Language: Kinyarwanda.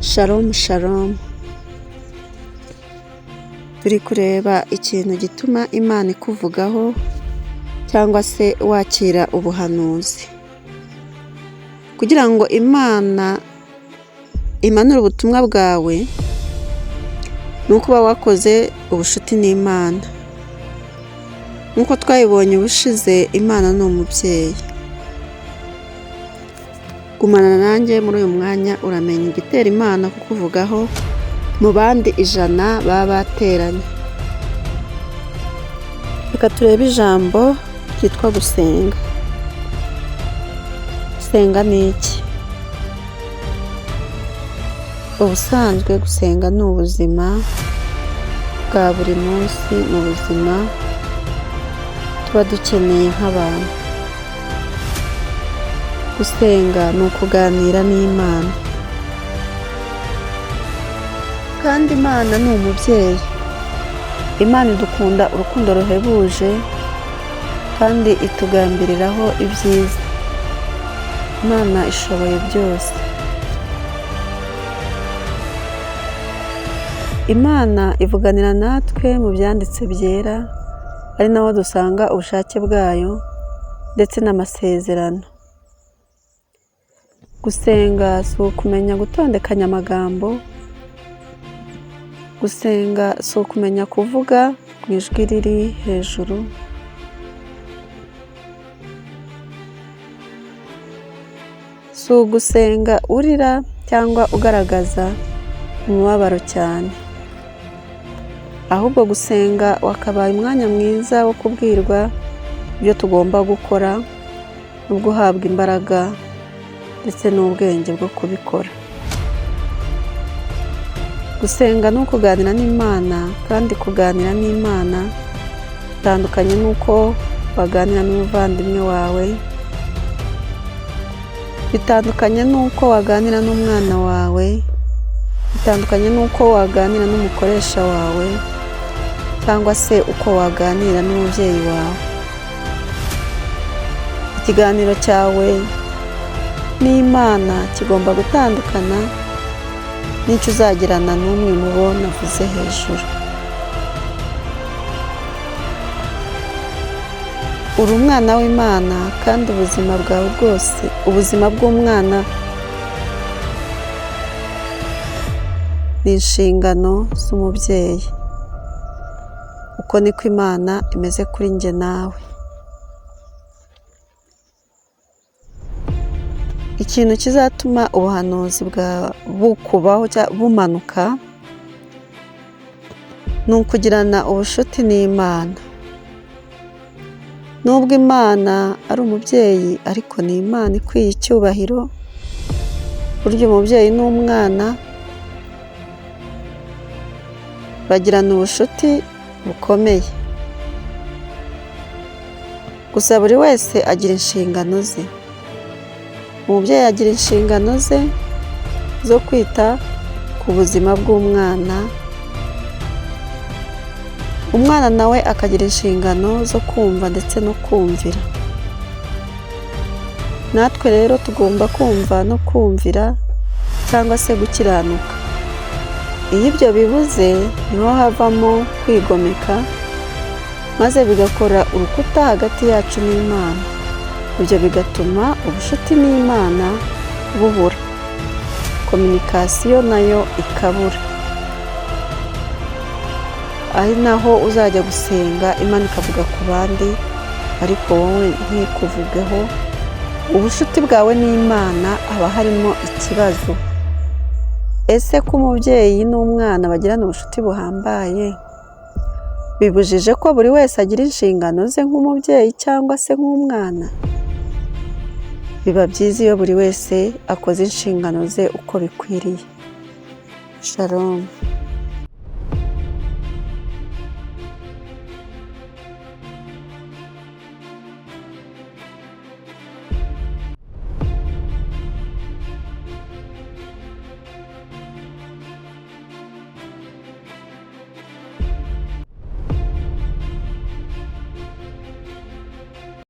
Shalom shalom. Turi kureba ikintu gituma Imana ikuvugaho cyangwa se wakira ubuhanuzi. Kugira ngo Imana imanure ubutumwa bwawe ni ukuba wakoze ubushuti n'Imana. Nk'uko twayibonye ubushize, Imana ni umubyeyi. Gumana nanjye muri uyu mwanya uramenya igitera Imana kukuvugaho mu bandi 100 baba bateranye. Reka turebe ijambo ryitwa gusenga. Gusenga ni iki? Ubusanzwe gusenga ni ubuzima bwa buri munsi, mu buzima tuba dukeneye nk'abantu. Gusenga ni ukuganira n'Imana. Kandi Imana ni umubyeyi. Imana idukunda urukundo ruhebuje kandi itugambiriraho ibyiza. Imana ishoboye byose. Imana ivuganira natwe mu byanditse byera, ari naho dusanga ubushake bwayo ndetse n'amasezerano. Gusenga si ukumenya gutondekanya amagambo. Gusenga si ukumenya kuvuga mu ijwi riri hejuru. Si ugusenga urira cyangwa ugaragaza umubabaro cyane. Ahubwo gusenga wakabaye umwanya mwiza wo kubwirwa ibyo tugomba gukora no guhabwa imbaraga ndetse n'ubwenge bwo kubikora. Gusenga ni ukuganira n'Imana, kandi kuganira n'Imana bitandukanye n'uko waganira n'umuvandimwe wawe, bitandukanye n'uko waganira n'umwana wawe, bitandukanye n'uko waganira n'umukoresha wawe, cyangwa se uko waganira n'umubyeyi wawe. Ikiganiro cyawe n'Imana kigomba gutandukana n'icyo uzagirana n'umwe mu bo navuze hejuru. Uri umwana w'Imana, kandi ubuzima bwawe bwose, ubuzima bw'umwana ni inshingano z'umubyeyi. Uko niko Imana imeze kuri njye nawe. Ikintu kizatuma ubuhanuzi bukubaho bumanuka ni ukugirana ubushuti n'Imana. Nubwo Imana ari umubyeyi, ariko ni Imana ikwiye icyubahiro. Burya umubyeyi n'umwana bagirana ubushuti bukomeye. Gusa buri wese agira inshingano ze. Umubyeyi agira inshingano ze zo kwita ku buzima bw'umwana. Umwana nawe akagira inshingano zo kumva ndetse no kumvira. Natwe rero tugomba kumva no kumvira, cyangwa se gukiranuka. Iyo ibyo bibuze, niho havamo kwigomeka, maze bigakora urukuta hagati yacu n'Imana. Ibyo bigatuma ubushuti n'Imana bubura, kominikasiyo nayo ikabura. Ari naho uzajya gusenga Imana ikavuga ku bandi, ariko wowe ntikuvugeho. Ubushuti bwawe n'Imana haba harimo ikibazo. Ese ko umubyeyi n'umwana bagirana ubushuti buhambaye, bibujije ko buri wese agira inshingano ze nk'umubyeyi cyangwa se nk'umwana? Biba byiza iyo buri wese akoze inshingano ze uko bikwiriye. Shalom.